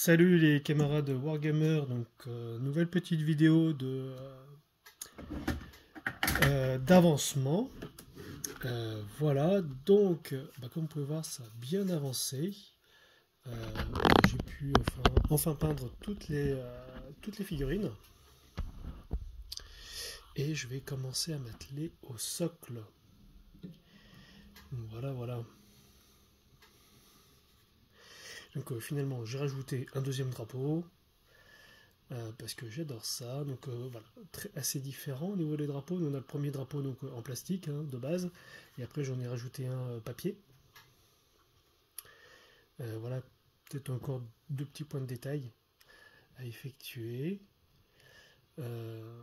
Salut les camarades Wargammer, donc nouvelle petite vidéo d'avancement. Voilà, donc comme vous pouvez voir, ça a bien avancé. Euh, j'ai pu enfin peindre toutes les figurines. Et je vais commencer à m'atteler au socle. Voilà, voilà. Donc finalement, j'ai rajouté un deuxième drapeau. Parce que j'adore ça. Donc voilà, assez différent au niveau des drapeaux. Nous, on a le premier drapeau donc, en plastique hein, de base, et après j'en ai rajouté un papier. Voilà, peut-être encore deux petits points de détail à effectuer. Euh,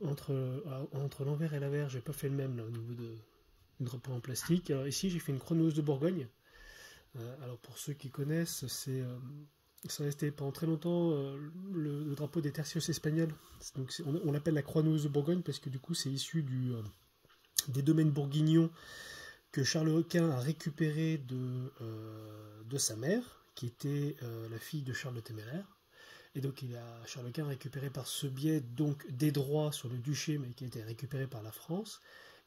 entre l'envers et l'avers, j'ai pas fait le même là, au niveau du drapeau en plastique. Alors ici, j'ai fait une chroneuse de Bourgogne. Alors pour ceux qui connaissent, ça restait pendant très longtemps le drapeau des tercios espagnols. Donc on l'appelle la Croix-Nouze de Bourgogne parce que du coup c'est issu des domaines bourguignons que Charles Quint a récupéré de sa mère, qui était la fille de Charles le Téméraire. Et donc Charles Quint a récupéré par ce biais donc des droits sur le duché, mais qui a été récupéré par la France,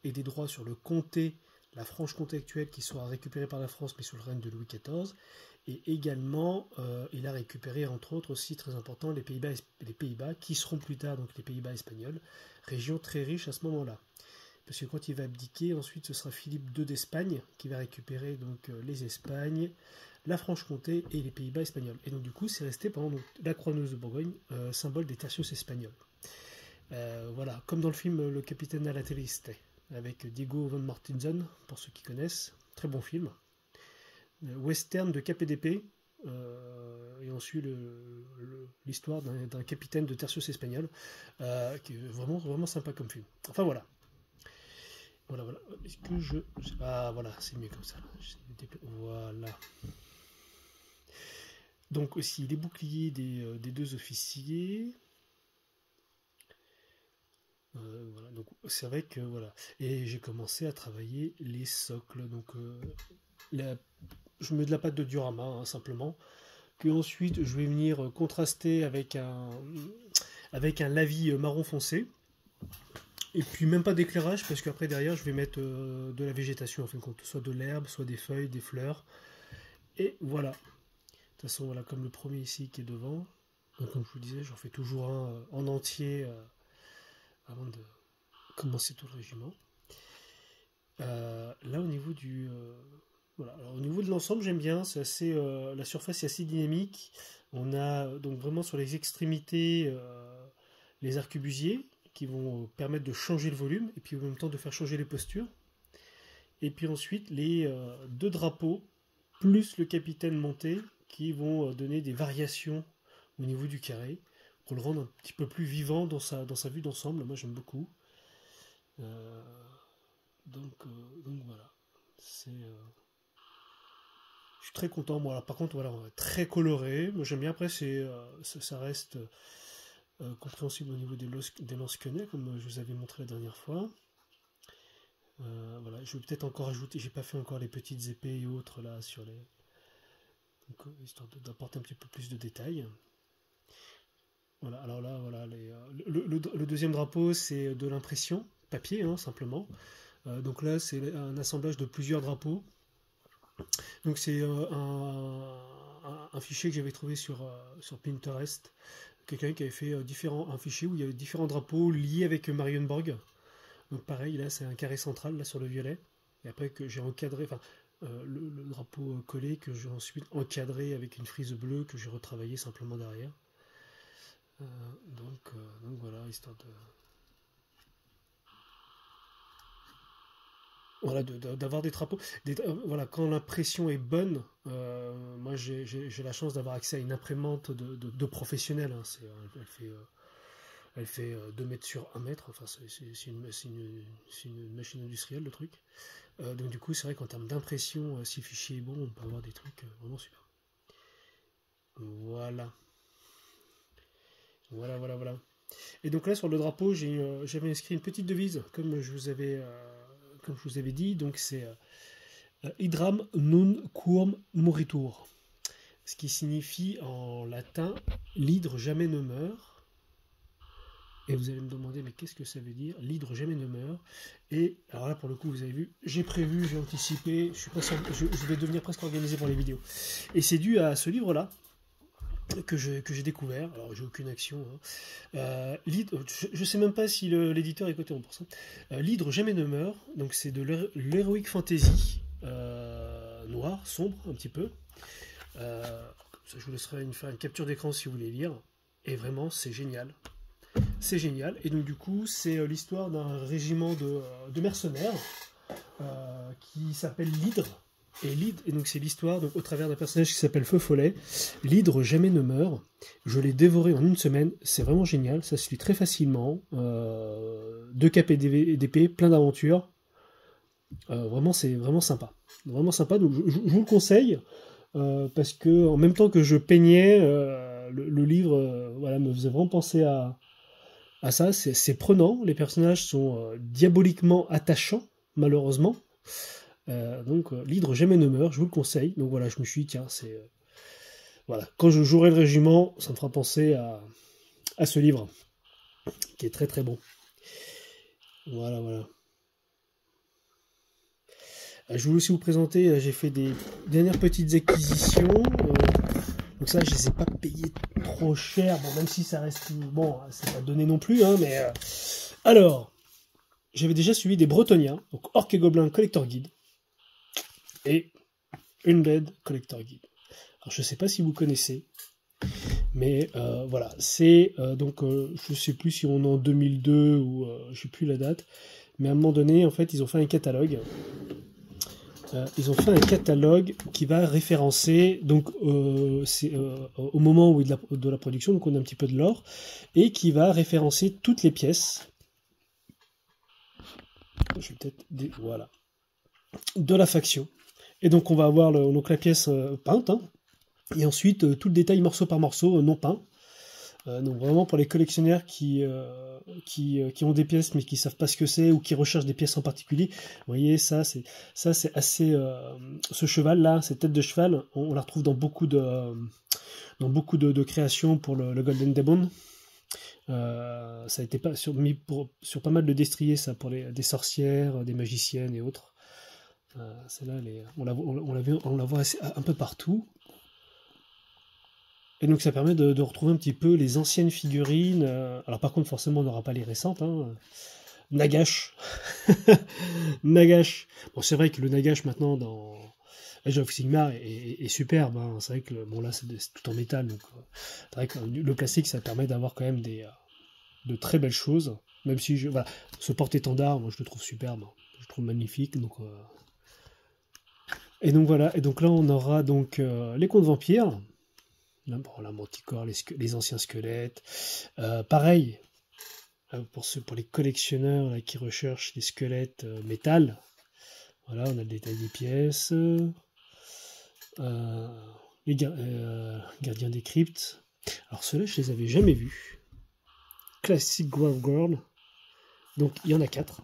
et des droits sur le comté, la Franche-Comté actuelle, qui sera récupérée par la France, mais sous le règne de Louis XIV. Et également, il a récupéré, entre autres, aussi très important, les Pays-Bas, qui seront plus tard donc les Pays-Bas espagnols, région très riche à ce moment-là. Parce que quand il va abdiquer, ensuite ce sera Philippe II d'Espagne qui va récupérer donc les Espagnes, la Franche-Comté et les Pays-Bas espagnols. Et donc du coup, c'est resté pendant donc, la Croix-Neuze de Bourgogne, symbole des tertios espagnols. Voilà, comme dans le film Le Capitaine à la Triste, avec Diego von Martinson, pour ceux qui connaissent, très bon film. Western de KPDP, et ensuite l'histoire d'un capitaine de tertios espagnol, qui est vraiment, vraiment sympa comme film. Enfin voilà. Voilà, voilà. Est-ce que je. Ah, voilà, c'est mieux comme ça. Voilà. Donc, aussi les boucliers des deux officiers. Voilà, donc c'est vrai que voilà. Et j'ai commencé à travailler les socles. Donc, je mets de la pâte de diorama, hein, simplement. Que ensuite, je vais venir contraster avec un lavis marron foncé. Et puis même pas d'éclairage parce qu'après derrière je vais mettre de la végétation en fin de compte, soit de l'herbe, soit des feuilles, des fleurs. Et voilà. De toute façon voilà comme le premier ici qui est devant. Donc comme je vous disais, j'en fais toujours un en entier avant de commencer tout le régiment. Là au niveau du voilà. Alors, au niveau de l'ensemble j'aime bien, c'est assez la surface est assez dynamique. On a donc vraiment sur les extrémités les arquebusiers qui vont permettre de changer le volume et puis en même temps de faire changer les postures. Et puis ensuite les deux drapeaux plus le capitaine monté qui vont donner des variations au niveau du carré pour le rendre un petit peu plus vivant dans sa vue d'ensemble. Moi j'aime beaucoup. Euh, donc voilà. Je suis très content. Moi, alors, par contre, voilà, très coloré. Moi j'aime bien. Après, ça reste compréhensible au niveau des lance-quenets, comme je vous avais montré la dernière fois. Voilà, je vais peut-être encore ajouter, j'ai pas fait encore les petites épées et autres là sur les. Donc, histoire d'apporter un petit peu plus de détails. Voilà, alors là, voilà, le deuxième drapeau, c'est de l'impression, papier, hein, simplement. Donc là, c'est un assemblage de plusieurs drapeaux. Donc c'est un fichier que j'avais trouvé sur Pinterest. Quelqu'un qui avait fait un fichier où il y avait différents drapeaux liés avec Marienborg. Donc pareil, là c'est un carré central là sur le violet. Et après que j'ai encadré, enfin le drapeau collé que j'ai ensuite encadré avec une frise bleue que j'ai retravaillé simplement derrière. Donc voilà, histoire de voilà d'avoir des drapeaux. Voilà, quand l'impression est bonne, moi j'ai la chance d'avoir accès à une imprimante de professionnel. Hein. Elle fait 2 mètres sur 1 mètre, enfin c'est une machine industrielle le truc. Donc du coup c'est vrai qu'en termes d'impression, si le fichier est bon, on peut avoir des trucs vraiment super. Voilà, voilà, voilà, voilà. Et donc là sur le drapeau, j'avais inscrit une petite devise, comme je vous avais dit, donc c'est Idram nun quum moritur. ce qui signifie en latin « l'hydre jamais ne meurt ». Et vous allez me demander, mais qu'est-ce que ça veut dire? L'hydre jamais ne meurt. Et alors là, pour le coup, vous avez vu, j'ai prévu, j'ai anticipé, je vais devenir presque organisé pour les vidéos. Et c'est dû à ce livre-là que j'ai découvert. Alors, j'ai aucune action. Hein. Je ne sais même pas si l'éditeur est coté en pour ça. L'hydre jamais ne meurt. Donc, c'est de l'heroic fantasy noir, sombre, un petit peu. Je vous laisserai faire une capture d'écran si vous voulez lire. Et vraiment, c'est génial. C'est génial. Et donc, du coup, c'est l'histoire d'un régiment de mercenaires qui s'appelle l'Hydre. Et donc, c'est l'histoire au travers d'un personnage qui s'appelle Feu Follet. L'Hydre jamais ne meurt. Je l'ai dévoré en une semaine. C'est vraiment génial. Ça se lit très facilement. 2 capes et d'épée, plein d'aventures. Vraiment, c'est vraiment sympa. Vraiment sympa. Donc, je vous le conseille. Parce que en même temps que je peignais, le livre voilà, me faisait vraiment penser à ça. C'est prenant, les personnages sont diaboliquement attachants, malheureusement. Donc l'hydre jamais ne meurt, je vous le conseille. Donc voilà, je me suis dit, tiens, voilà, quand je jouerai le régiment, ça me fera penser à ce livre, qui est très très bon. Voilà, voilà. Je voulais aussi vous présenter, j'ai fait des dernières petites acquisitions. Donc ça, je les ai pas payés trop cher, bon, même si ça reste... Bon, c'est pas donné non plus, hein, mais... Alors, j'avais déjà suivi des Bretonniens, donc Orc et Gobelins Collector Guide, et Undead Collector Guide. Alors, je sais pas si vous connaissez, mais voilà, c'est... donc, je sais plus si on est en 2002 ou... je sais plus la date, mais à un moment donné, en fait, ils ont fait un catalogue... ils ont fait un catalogue qui va référencer donc au moment où de la production, donc on a un petit peu de lore, et qui va référencer toutes les pièces. Je vais peut-être voilà, de la faction. Et donc on va avoir donc la pièce peinte, hein, et ensuite tout le détail morceau par morceau non peint. Donc vraiment pour les collectionneurs qui ont des pièces mais qui savent pas ce que c'est ou qui recherchent des pièces en particulier, vous voyez ça c'est assez ce cheval là, cette tête de cheval, on la retrouve dans beaucoup de créations pour le Golden Demon. Ça a été mis sur pas mal de destriers, ça, pour des sorcières, des magiciennes et autres. Celle-là, on la voit un peu partout. Et donc ça permet de retrouver un petit peu les anciennes figurines. Alors par contre, forcément, on n'aura pas les récentes. Hein. Nagash. Nagash. Bon, c'est vrai que le Nagash maintenant dans Age of Sigmar est superbe. Hein. C'est vrai que bon là c'est tout en métal. Donc c'est vrai que le plastique ça permet d'avoir quand même de très belles choses. Même si voilà, ce porte-étendard, moi je le trouve superbe. Je le trouve magnifique. Donc et donc voilà. Et donc là on aura donc les contes vampires. Là, bon, la Manticore, les anciens squelettes. Pareil, pour les collectionneurs là, qui recherchent des squelettes métal. Voilà, on a le détail des pièces. Les gardiens des cryptes. Alors ceux-là, je les avais jamais vus. Classic Grave Girl. Donc il y en a 4.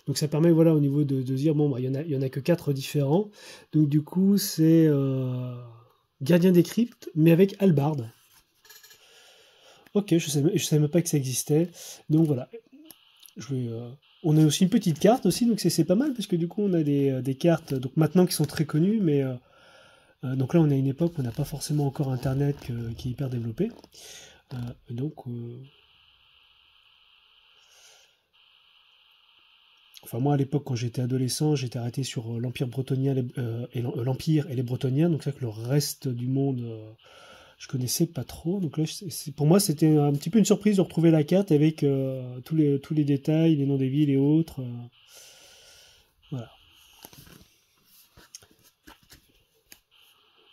Donc ça permet, voilà, au niveau de dire, bon, bah, il y en a que 4 différents. Donc du coup, c'est... Gardien des cryptes, mais avec hallebarde. Ok, je savais même pas que ça existait. Donc voilà. On a aussi une petite carte aussi, donc c'est pas mal, parce que du coup on a des cartes donc maintenant qui sont très connues, mais donc là on a une époque où on n'a pas forcément encore internet qui est hyper développé. Donc enfin moi à l'époque quand j'étais adolescent, j'étais arrêté sur l'Empire bretonien et l'Empire et les Bretonniens, donc c'est vrai que le reste du monde je connaissais pas trop. Donc là pour moi c'était un petit peu une surprise de retrouver la carte avec tous les détails, les noms des villes et autres. Voilà.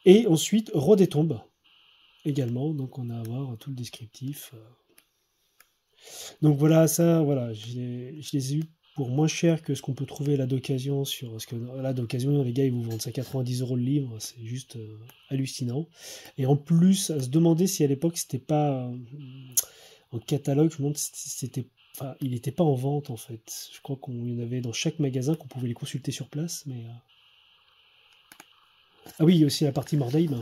Et ensuite Roi des Tombes également, donc on va avoir tout le descriptif. Donc voilà, ça, voilà, je les ai eu pour moins cher que ce qu'on peut trouver là d'occasion parce que là d'occasion les gars ils vous vendent ça 90 € le livre, c'est juste hallucinant. Et en plus à se demander si à l'époque c'était pas en catalogue, je me demande si enfin il n'était pas en vente en fait. Je crois qu'il y en avait dans chaque magasin qu'on pouvait les consulter sur place, mais Ah oui, il y a aussi la partie Mordheim.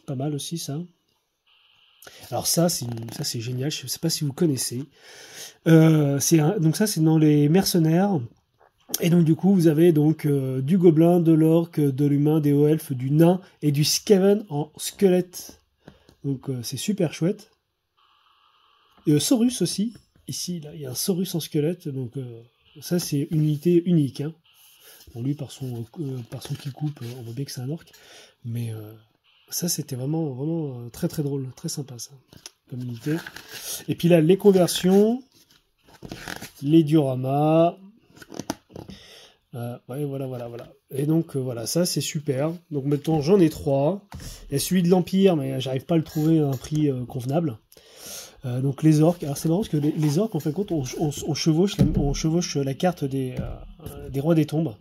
Pas mal aussi, ça. Alors ça, c'est génial. Je ne sais pas si vous connaissez. Donc ça, c'est dans les mercenaires. Et donc du coup, vous avez donc du gobelin, de l'orc, de l'humain, des hauts elfes, du nain et du skaven en squelette. Donc c'est super chouette. Et Saurus aussi. Ici, là, il y a un Saurus en squelette. Donc ça, c'est une unité unique. Hein. Bon, lui, par son qui coupe, on voit bien que c'est un orc. Mais ça, c'était vraiment très très drôle. Très sympa, ça, comme unité. Et puis là, les conversions. Les dioramas. Ouais, voilà. Et donc, voilà, ça, c'est super. Donc, maintenant, j'en ai 3. Il y a celui de l'Empire, mais j'arrive pas à le trouver à un prix convenable. Donc, les orques. Alors, c'est marrant parce que les orques, en fin de compte, on chevauche la carte des rois des tombes.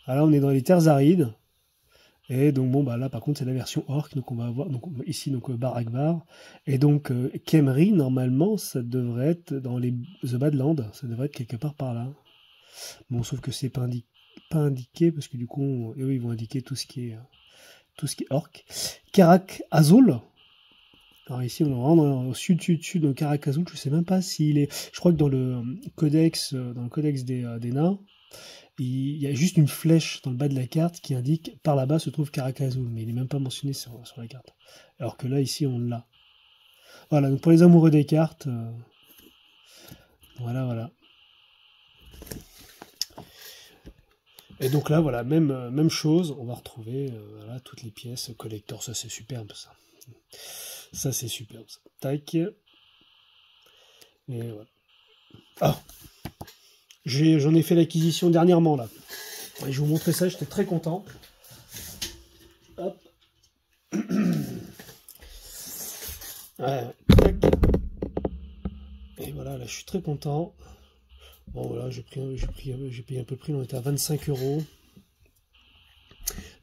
Alors, là, on est dans les terres arides. Et donc, bon, bah là, par contre, c'est la version orc. Donc, on va avoir ici, Barakvar. Et donc, Khemri, normalement, ça devrait être dans The Badlands. Ça devrait être quelque part par là. Bon, sauf que c'est pas indiqué, parce que du coup, eux, ils vont indiquer tout ce qui est orc. Karak Azul. Alors ici, on est vraiment au sud de Karak Azul. Je sais même pas s'il est. Je crois que dans le codex des nains, il y a juste une flèche dans le bas de la carte qui indique par là-bas se trouve Karak Azul, mais il n'est même pas mentionné sur la carte. Alors que là, ici, on l'a. Voilà, donc pour les amoureux des cartes, voilà. Et donc là, voilà, même chose, on va retrouver toutes les pièces collector, ça c'est superbe, ça. Ça c'est superbe, ça. Tac. Et voilà. Ah, j'en ai fait l'acquisition dernièrement, là. Et je vais vous montrer ça, j'étais très content. Hop. Tac. Et voilà, là je suis très content. Bon voilà, j'ai payé un peu le prix, on était à 25 €.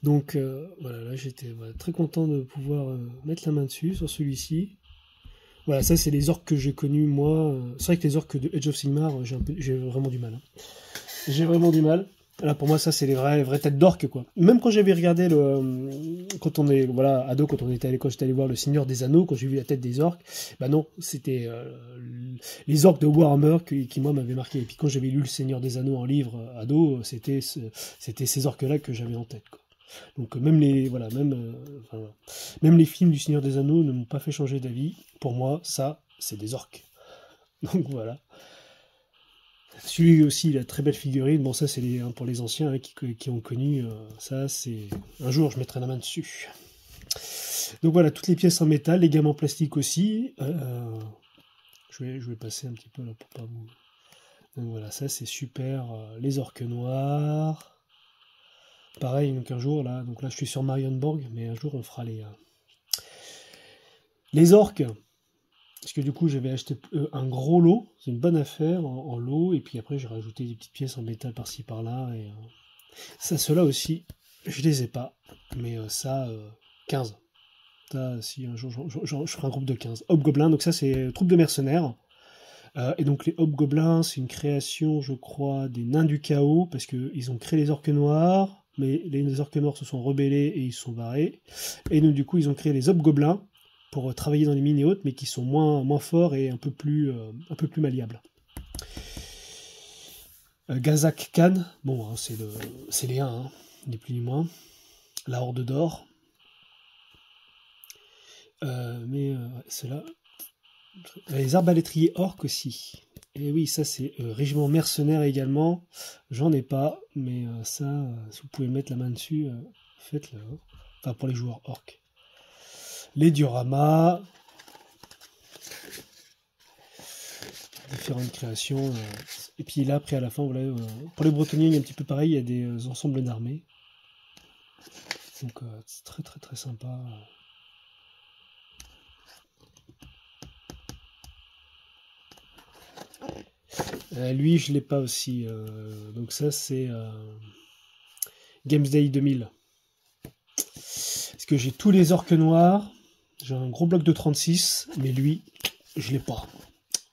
Donc voilà, là j'étais très content de pouvoir mettre la main dessus sur celui-ci. Voilà, ça c'est les orques que j'ai connus moi. C'est vrai que les orques de Age of Sigmar, j'ai vraiment du mal. Hein. J'ai vraiment du mal. Là pour moi ça c'est les vraies têtes d'orques quoi. Même quand j'avais regardé quand on est ado, quand j'étais allé voir le Seigneur des Anneaux, quand j'ai vu la tête des orques, bah non, c'était les orques de Warhammer qui moi m'avaient marqué. Et puis quand j'avais lu le Seigneur des Anneaux en livre ado, c'était ces orques là que j'avais en tête quoi. Donc même les films du Seigneur des Anneaux ne m'ont pas fait changer d'avis. Pour moi, ça, c'est des orques. Donc voilà. Celui aussi, il a très belle figurine. Bon, ça, c'est pour les anciens qui ont connu. Ça, c'est un jour, je mettrai la main dessus. Donc voilà, toutes les pièces en métal, les gammes en plastique aussi. Je vais passer un petit peu là pour pas vous. Donc voilà, ça, c'est super. Les orques noirs. Pareil, donc un jour, là, je suis sur Marienborg, mais un jour, on fera les orques. Parce que du coup, j'avais acheté un gros lot, c'est une bonne affaire en lot, et puis après, j'ai rajouté des petites pièces en métal par-ci par-là. Et ça, ceux-là aussi, je les ai pas, mais 15. Ça, si un jour, je ferai un groupe de 15. Hobgoblins, donc ça, c'est troupe de mercenaires. Et donc, les Hobgoblins, c'est une création, je crois, des nains du chaos, parce qu'ils ont créé les orques noirs, mais les orques noirs se sont rebellés et ils se sont barrés. Et donc, du coup, ils ont créé les Hobgoblins pour travailler dans les mines et autres, mais qui sont moins forts et un peu plus malléables. Gazak Khan, bon, hein, c'est les 1, hein, ni plus ni moins. La Horde d'Or. Mais ceux-là. Les arbalétriers orques aussi. Et oui, ça c'est régiment mercenaire également. J'en ai pas, mais ça, si vous pouvez mettre la main dessus, faites-le. Enfin, pour les joueurs orques. Les dioramas, différentes créations. Et puis là, après, à la fin, voilà, pour les bretonniers, il y a un petit peu pareil, il y a des ensembles d'armées. Donc, c'est très très très sympa. Lui, je l'ai pas aussi. Donc ça, c'est Games Day 2000. Parce que j'ai tous les orques noirs. J'ai un gros bloc de 36, mais lui, je l'ai pas.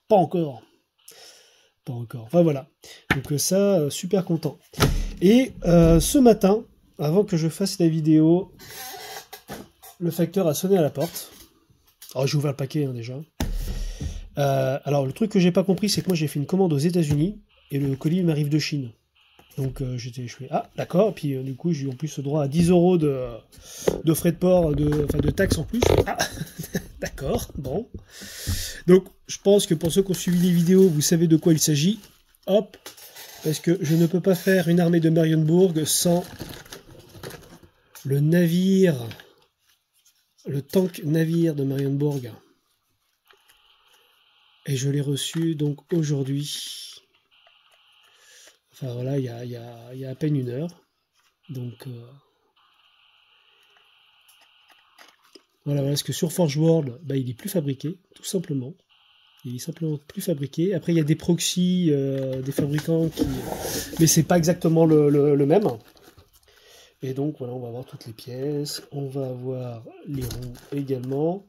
Pas encore. Enfin voilà. Donc ça, super content. Et ce matin, avant que je fasse la vidéo, le facteur a sonné à la porte. Alors j'ai ouvert le paquet hein, déjà. Alors le truc que j'ai pas compris, c'est que moi j'ai fait une commande aux États-Unis et le colis m'arrive de Chine. Donc je fais ah d'accord, puis du coup j'ai eu en plus le droit à 10 € de frais de port, de taxes en plus. Ah d'accord, bon. Donc je pense que pour ceux qui ont suivi les vidéos, vous savez de quoi il s'agit. Hop, parce que je ne peux pas faire une armée de Marienburg sans le navire, le tank navire de Marienburg. Et je l'ai reçu donc aujourd'hui. Enfin voilà, il y a à peine une heure. Donc voilà, parce que sur Forge World, bah, il est plus fabriqué, tout simplement. Il est simplement plus fabriqué. Après, il y a des proxys, des fabricants qui... Mais c'est pas exactement le même. Et donc voilà, on va avoir toutes les pièces. On va avoir les roues également.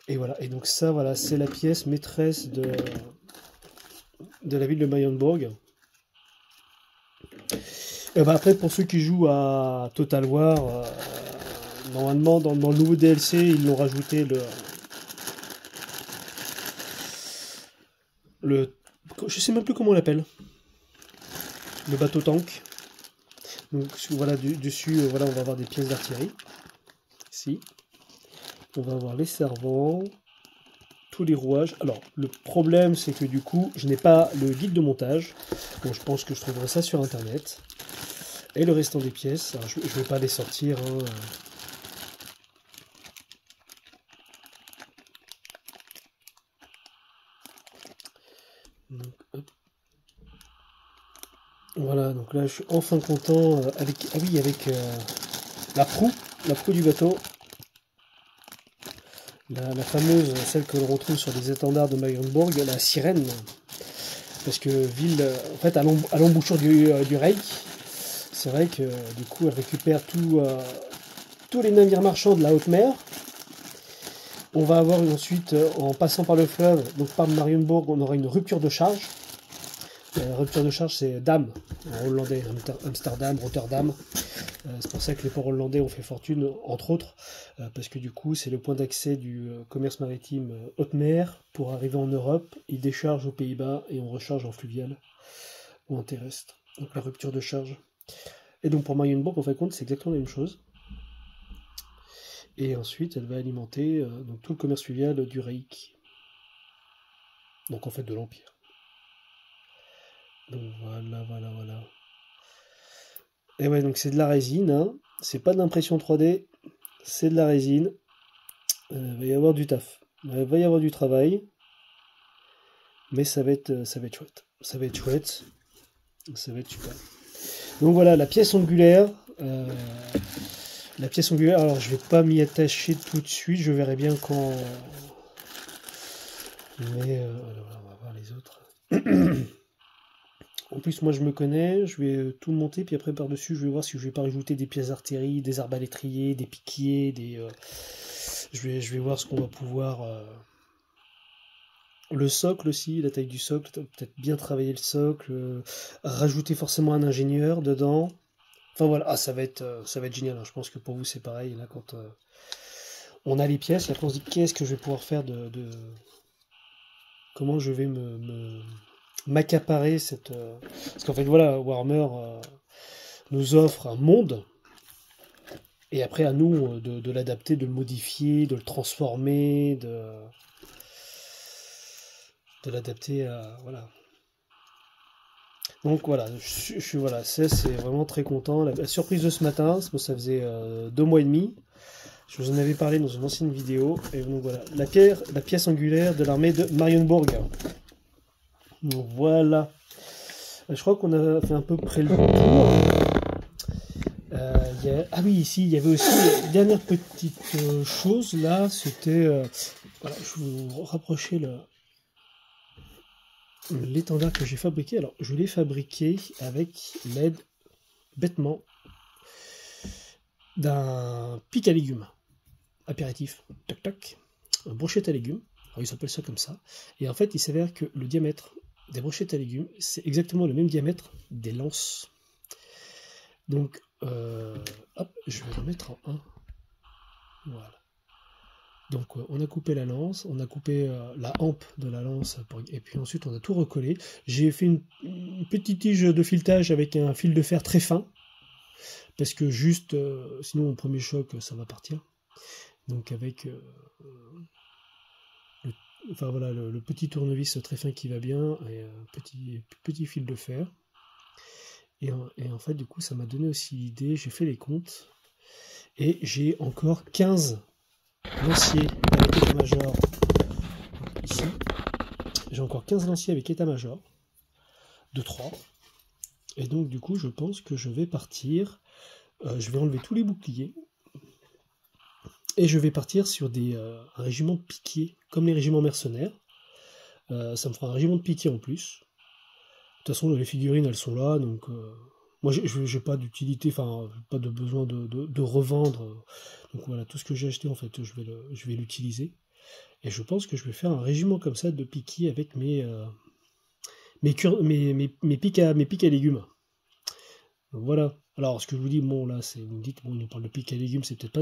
Et voilà, et donc ça, voilà, c'est la pièce maîtresse de la ville de Marienburg. Et ben après, pour ceux qui jouent à Total War, normalement, dans le nouveau DLC, ils l'ont rajouté je sais même plus comment on l'appelle. Le bateau tank. Donc voilà, dessus, voilà, on va avoir des pièces d'artillerie. Ici. On va avoir les servants. Tous les rouages. Alors, le problème, c'est que du coup, je n'ai pas le guide de montage. Bon, je pense que je trouverai ça sur Internet. Et le restant des pièces, alors, je ne vais pas les sortir. Hein. Donc, hop. Voilà, donc là, je suis enfin content avec, ah oui, avec la proue du bateau. La fameuse, celle que l'on retrouve sur les étendards de Marienburg, la sirène. Parce que ville, en fait, à l'embouchure du Reich, c'est vrai que du coup, elle récupère tous les navires marchands de la haute mer. On va avoir ensuite, en passant par le fleuve, donc par Marienburg, on aura une rupture de charge. Rupture de charge, c'est Dam, en hollandais, Amsterdam, Rotterdam. C'est pour ça que les ports hollandais ont fait fortune, entre autres, parce que du coup, c'est le point d'accès du commerce maritime haute mer pour arriver en Europe. Ils déchargent aux Pays-Bas et on recharge en fluvial ou en terrestre. Donc la rupture de charge. Et donc pour Marienburg, en fin de compte, c'est exactement la même chose. Et ensuite, elle va alimenter donc tout le commerce fluvial du Reich. Donc en fait de l'Empire. Donc voilà. Et ouais, donc c'est de la résine, hein. C'est pas de l'impression 3D, c'est de la résine. Il va y avoir du taf. Il va y avoir du travail. Mais ça va être chouette. Ça va être chouette. Ça va être super. Donc voilà, la pièce angulaire. Alors je vais pas m'y attacher tout de suite, je verrai bien quand. Mais alors, on va voir les autres. En plus, moi je me connais, je vais tout monter, puis après par-dessus, je vais voir si je vais pas rajouter des pièces d'artillerie, des arbalétriers, des piquiers, je vais voir ce qu'on va pouvoir. Le socle aussi, la taille du socle, peut-être bien travailler le socle, rajouter forcément un ingénieur dedans. Enfin voilà, ça va être génial. Hein. Je pense que pour vous c'est pareil. Là, quand on a les pièces, là, on se dit qu'est-ce que je vais pouvoir faire comment je vais m'accaparer cette. Parce qu'en fait voilà, Warhammer nous offre un monde. Et après à nous de l'adapter, de le modifier, de le transformer, de l'adapter à. Voilà. Donc voilà, voilà, c'est vraiment très content. La surprise de ce matin, ça faisait 2 mois et demi. Je vous en avais parlé dans une ancienne vidéo. Et donc voilà, la pièce angulaire de l'armée de Marienburg. Donc voilà. Je crois qu'on a fait un peu près le tour. Ah oui, ici, il y avait aussi une dernière petite chose là. C'était. Voilà, je vais vous rapprocher l'étendard que j'ai fabriqué. Alors, je l'ai fabriqué avec l'aide, bêtement, d'un pic à légumes. Apéritif, tac tac, un brochette à légumes. Alors, ils appellent ça comme ça. Et en fait, il s'avère que le diamètre des brochettes à légumes, c'est exactement le même diamètre des lances. Donc, hop, je vais remettre en 1. Voilà. Donc on a coupé la lance, on a coupé la hampe de la lance, et puis ensuite on a tout recollé. J'ai fait une petite tige de filetage avec un fil de fer très fin, parce que juste, sinon au premier choc, ça va partir. Donc avec enfin, voilà, le petit tournevis très fin qui va bien, et un petit fil de fer. Et en fait, du coup, ça m'a donné aussi l'idée, j'ai fait les comptes, et j'ai encore 15 lanciers avec état-major ici. J'ai encore 15 lanciers avec état-major de 3. Et donc du coup je pense que je vais partir. Je vais enlever tous les boucliers. Et je vais partir sur un régiment de piquiers, comme les régiments mercenaires. Ça me fera un régiment de piquiers en plus. De toute façon les figurines elles sont là, donc moi j'ai pas d'utilité, enfin pas de besoin de revendre. Donc voilà, tout ce que j'ai acheté en fait je vais l'utiliser. Et je pense que je vais faire un régiment comme ça de piquiers avec mes pics à légumes. Donc voilà. Alors ce que je vous dis, bon là, vous me dites, bon, on parle de pics à légumes, c'est peut-être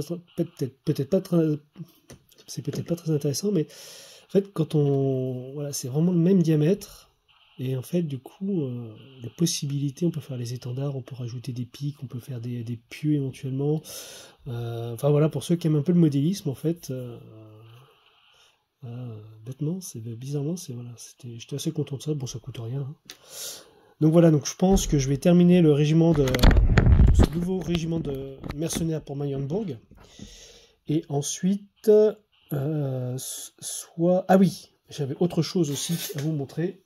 pas très intéressant, mais en fait voilà, c'est vraiment le même diamètre. Et en fait, du coup, les possibilités, on peut faire les étendards, on peut rajouter des pics, on peut faire des pieux éventuellement. Enfin voilà, pour ceux qui aiment un peu le modélisme, en fait, bêtement, bizarrement, voilà, j'étais assez content de ça. Bon, ça coûte rien, hein. Donc voilà, donc je pense que je vais terminer ce nouveau régiment de mercenaires pour Marienburg. Et ensuite, ah oui, j'avais autre chose aussi à vous montrer.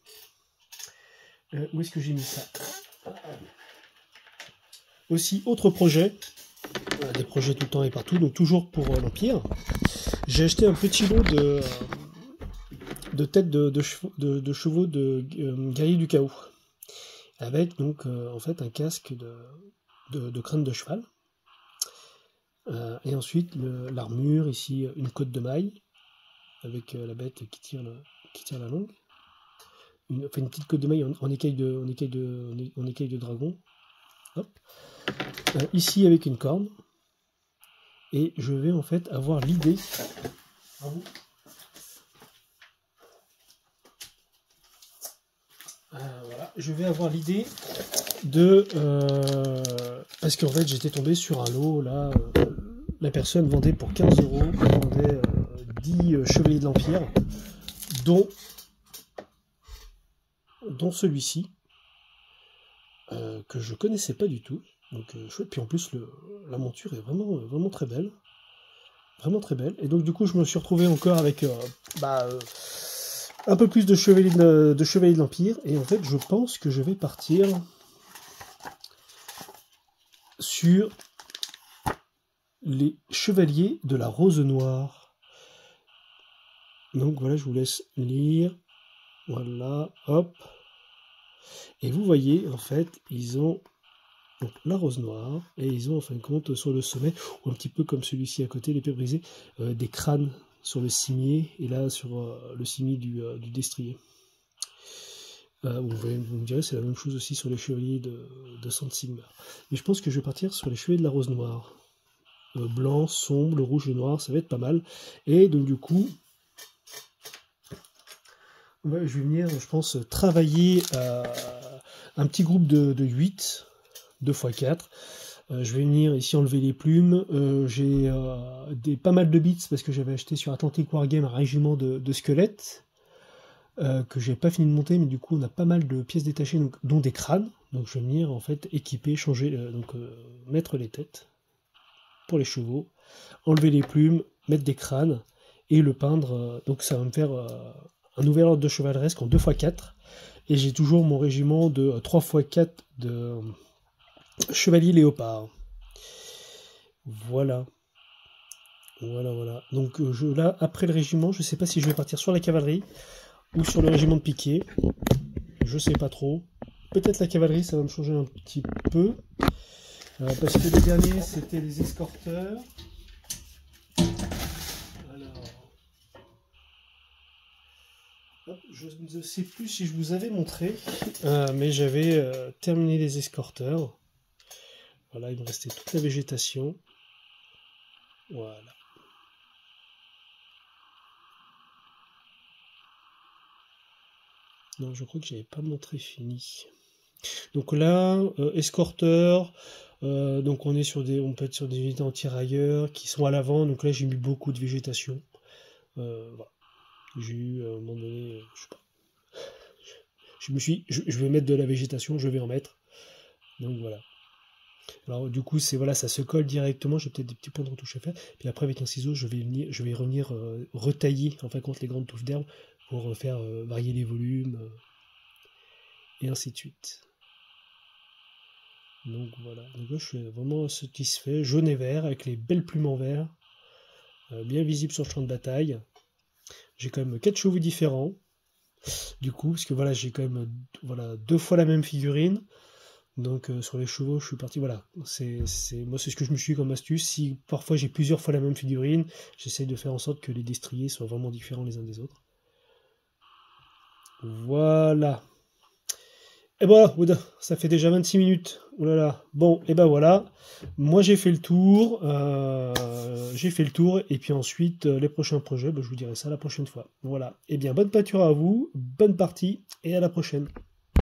Où est-ce que j'ai mis ça? Aussi, autre projet. Des projets tout le temps et partout, donc toujours pour l'Empire. J'ai acheté un petit lot de têtes de chevaux de guerriers du chaos. Avec donc en fait un casque de crâne de cheval. Et ensuite l'armure, ici une côte de maille, avec la bête qui tire la langue. Une petite côte de maille en écaille de dragon. Hop. Ici avec une corne. Et je vais en fait avoir l'idée. Voilà, je vais avoir l'idée parce qu'en fait j'étais tombé sur un lot là. La personne vendait pour 15 €, vendait 10 chevaliers de l'Empire, dont celui-ci, que je connaissais pas du tout. Donc chouette. Puis en plus la monture est vraiment, vraiment très belle. Vraiment très belle. Et donc du coup je me suis retrouvé encore avec un peu plus de chevaliers de l'Empire. Et en fait je pense que je vais partir sur les chevaliers de la Rose Noire. Donc voilà, je vous laisse lire. Voilà, hop. Et vous voyez, en fait, ils ont donc la Rose Noire, et ils ont en fin de compte sur le sommet, ou un petit peu comme celui-ci à côté, l'épée brisée, des crânes sur le cimier, et là sur le cimier du destrier. Vous me direz, c'est la même chose aussi sur les chevaliers de Saint Sigmar. Mais je pense que je vais partir sur les chevaliers de la Rose Noire. Blanc, sombre, le rouge et noir, ça va être pas mal. Et donc du coup, je vais venir, je pense, travailler un petit groupe de 8, 2x4. Je vais venir ici enlever les plumes. J'ai pas mal de bits parce que j'avais acheté sur Atlantic Wargame un régiment de squelettes que j'ai pas fini de monter, mais du coup on a pas mal de pièces détachées, donc, dont des crânes. Donc je vais venir en fait équiper, changer, mettre les têtes pour les chevaux, enlever les plumes, mettre des crânes et le peindre. Donc ça va me faire un nouvel ordre de chevaleresque en 2x4. Et j'ai toujours mon régiment de 3x4 de chevaliers léopards. Voilà. Voilà. Donc là, après le régiment, je sais pas si je vais partir sur la cavalerie ou sur le régiment de piquet. Je sais pas trop. Peut-être la cavalerie, ça va me changer un petit peu. Parce que les derniers, c'était les escorteurs. Alors, je ne sais plus si je vous avais montré, mais j'avais terminé les escorteurs. Voilà, il me restait toute la végétation. Voilà. Non, je crois que j'avais pas montré fini. Donc là, escorteur. Donc on peut être sur des unités anti-railleurs qui sont à l'avant. Donc là, j'ai mis beaucoup de végétation. Voilà. J'ai eu à un moment donné, je sais pas. Je vais mettre de la végétation, je vais en mettre. Donc voilà. Alors du coup, voilà, ça se colle directement. J'ai peut-être des petits points de retouche à faire. Puis après, avec un ciseau, je vais revenir retailler en fin compte les grandes touffes d'herbe pour faire varier les volumes et ainsi de suite. Donc voilà. Donc là, je suis vraiment satisfait. Jaune et vert avec les belles plumes en vert, bien visibles sur le champ de bataille. J'ai quand même 4 chevaux différents. Du coup, parce que voilà, j'ai quand même voilà 2 fois la même figurine. Donc sur les chevaux, je suis parti. Voilà, moi c'est ce que je me suis dit comme astuce. Si parfois j'ai plusieurs fois la même figurine, j'essaie de faire en sorte que les destriers soient vraiment différents les uns des autres. Voilà. Et voilà, ça fait déjà 26 minutes. Oh là là. Bon, et ben voilà. Moi j'ai fait le tour. Et puis ensuite, les prochains projets, je vous dirai ça la prochaine fois. Voilà. Et bien, bonne pâture à vous, bonne partie, et à la prochaine.